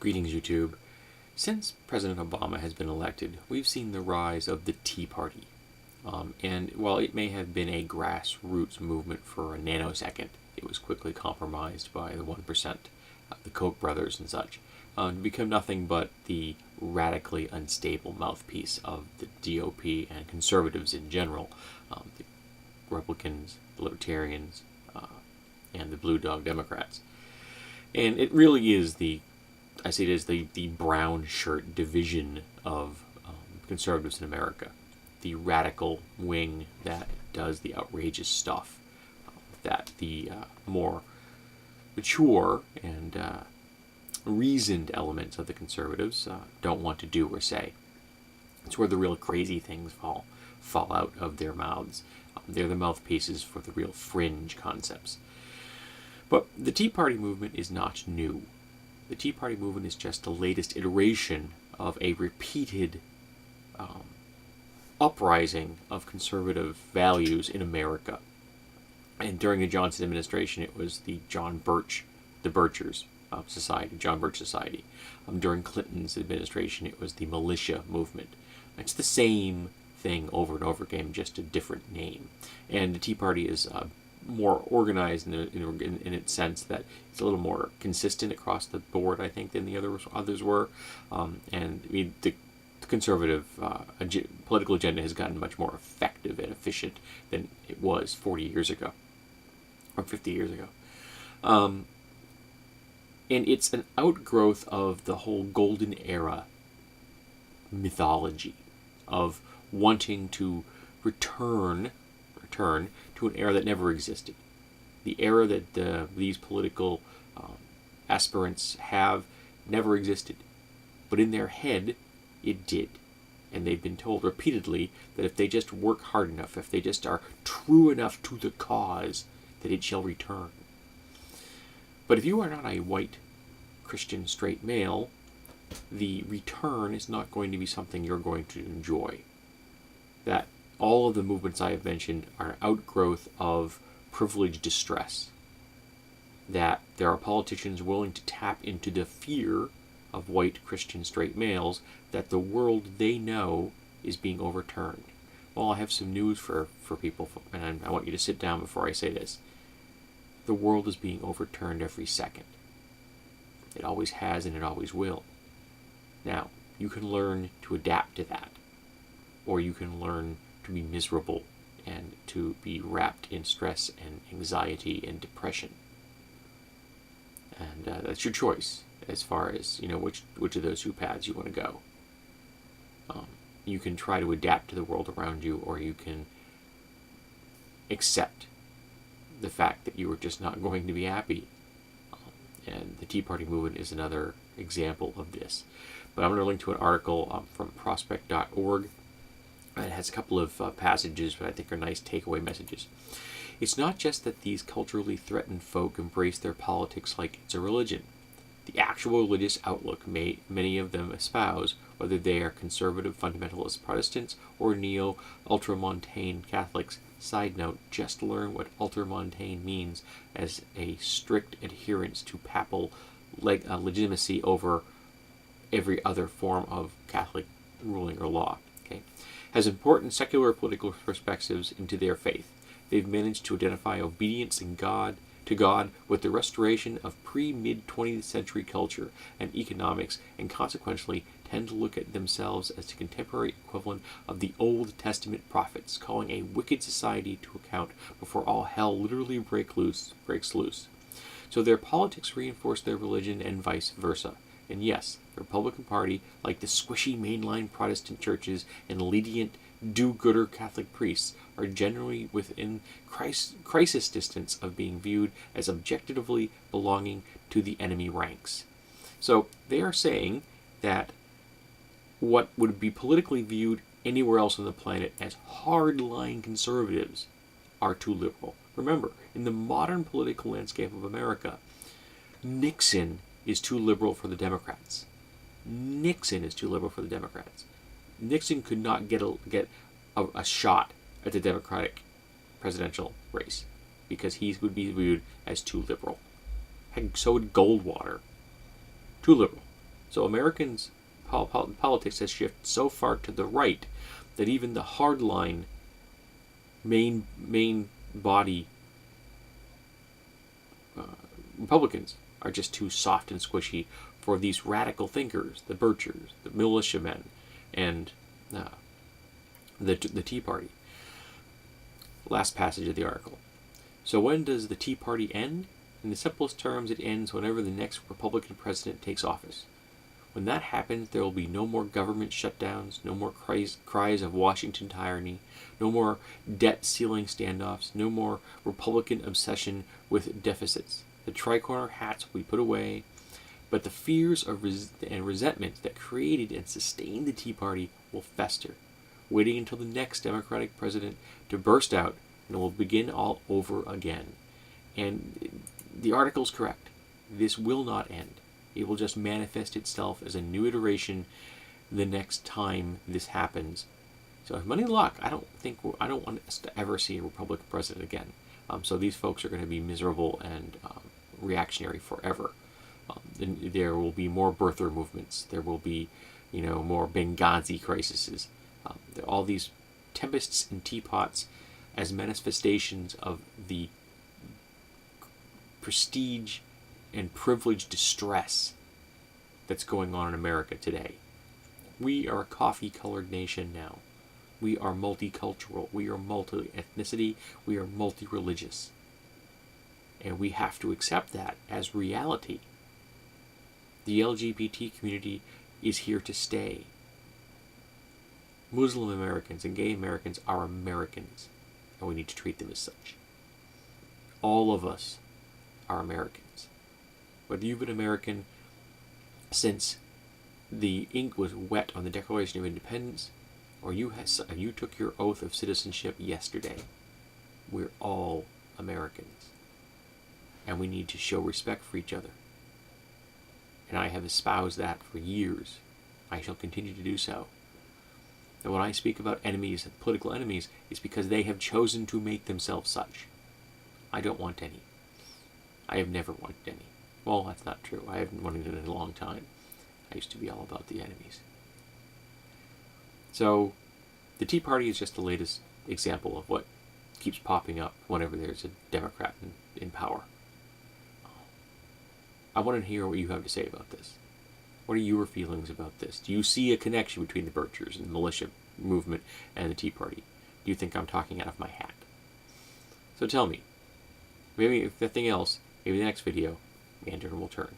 Greetings, YouTube. Since President Obama has been elected, we've seen the rise of the Tea Party. And while it may have been a grassroots movement for a nanosecond, it was quickly compromised by the 1%, the Koch brothers and such, to become nothing but the radically unstable mouthpiece of the GOP and conservatives in general, the Republicans, the Libertarians, and the Blue Dog Democrats. And it really is I see it as the brown shirt division of conservatives in America. The radical wing that does the outrageous stuff that the more mature and reasoned elements of the conservatives don't want to do or say. It's where the real crazy things fall out of their mouths. They're the mouthpieces for the real fringe concepts. But the Tea Party movement is not new. The Tea Party movement is just the latest iteration of a repeated uprising of conservative values in America. And during the Johnson administration, it was the John Birch Society. During Clinton's administration, it was the militia movement. It's the same thing over and over again, just a different name. And the Tea Party is more organized in its sense that it's a little more consistent across the board, I think, than the others were. The conservative political agenda has gotten much more effective and efficient than it was 40 years ago, or 50 years ago. And it's an outgrowth of the whole golden era mythology of wanting to return to an era that never existed. The era that these political aspirants have never existed. But in their head, it did. And they've been told repeatedly that if they just work hard enough, if they just are true enough to the cause, that it shall return. But if you are not a white Christian straight male, the return is not going to be something you're going to enjoy. That all of the movements I have mentioned are an outgrowth of privileged distress. That there are politicians willing to tap into the fear of white Christian straight males that the world they know is being overturned. Well, I have some news for people, and I want you to sit down before I say this. The world is being overturned every second. It always has and it always will. Now, you can learn to adapt to that, or you can learn to be miserable and to be wrapped in stress and anxiety and depression. And that's your choice as far as, which of those two paths you want to go. You can try to adapt to the world around you, or you can accept the fact that you are just not going to be happy. And the Tea Party movement is another example of this. But I'm going to link to an article from prospect.org. It has a couple of passages that I think are nice takeaway messages. It's not just that these culturally threatened folk embrace their politics like it's a religion. The actual religious outlook many of them espouse, whether they are conservative fundamentalist Protestants or neo-ultramontane Catholics. Side note, just learn what ultramontane means as a strict adherence to papal legitimacy over every other form of Catholic ruling or law. Okay, has important secular political perspectives into their faith. They've managed to identify obedience to God with the restoration of pre-mid-20th century culture and economics, and consequently tend to look at themselves as the contemporary equivalent of the Old Testament prophets, calling a wicked society to account before all hell literally breaks loose. So their politics reinforce their religion and vice versa. And yes, the Republican Party, like the squishy mainline Protestant churches and lenient do-gooder Catholic priests, are generally within crisis distance of being viewed as objectively belonging to the enemy ranks. So they are saying that what would be politically viewed anywhere else on the planet as hardline conservatives are too liberal. Remember, in the modern political landscape of America, Nixon is too liberal for the Democrats. Nixon could not get a shot at the Democratic presidential race because he would be viewed as too liberal. Heck, so would Goldwater. Too liberal. So Americans' politics has shifted so far to the right that even the hardline main body Republicans are just too soft and squishy for these radical thinkers, the Birchers, the militiamen, and the Tea Party. Last passage of the article. So when does the Tea Party end? In the simplest terms, it ends whenever the next Republican president takes office. When that happens, there will be no more government shutdowns, no more cries of Washington tyranny, no more debt ceiling standoffs, no more Republican obsession with deficits. The tricorner hats will be put away, but the fears and resentment that created and sustained the Tea Party will fester, waiting until the next Democratic president to burst out, and it will begin all over again. And the article's correct. This will not end. It will just manifest itself as a new iteration the next time this happens. So, with any luck, I don't want us to ever see a Republican president again. So these folks are going to be miserable and reactionary forever. There will be more birther movements. There will be, more Benghazi crises. All these tempests and teapots as manifestations of the prestige and privilege distress that's going on in America today. We are a coffee-colored nation now. We are multicultural. We are multi-ethnicity. We are multi-religious. And we have to accept that as reality. The LGBT community is here to stay. Muslim Americans and gay Americans are Americans, and we need to treat them as such. All of us are Americans. Whether you've been American since the ink was wet on the Declaration of Independence, or you took your oath of citizenship yesterday, we're all Americans. And we need to show respect for each other. And I have espoused that for years. I shall continue to do so. And when I speak about enemies, political enemies, it's because they have chosen to make themselves such. I don't want any. I have never wanted any. Well, that's not true. I haven't wanted it in a long time. I used to be all about the enemies. So, the Tea Party is just the latest example of what keeps popping up whenever there's a Democrat in power. I want to hear what you have to say about this. What are your feelings about this? Do you see a connection between the Birchers and the militia movement and the Tea Party? Do you think I'm talking out of my hat? So tell me. Maybe if nothing else, maybe the next video, Mandarin will turn.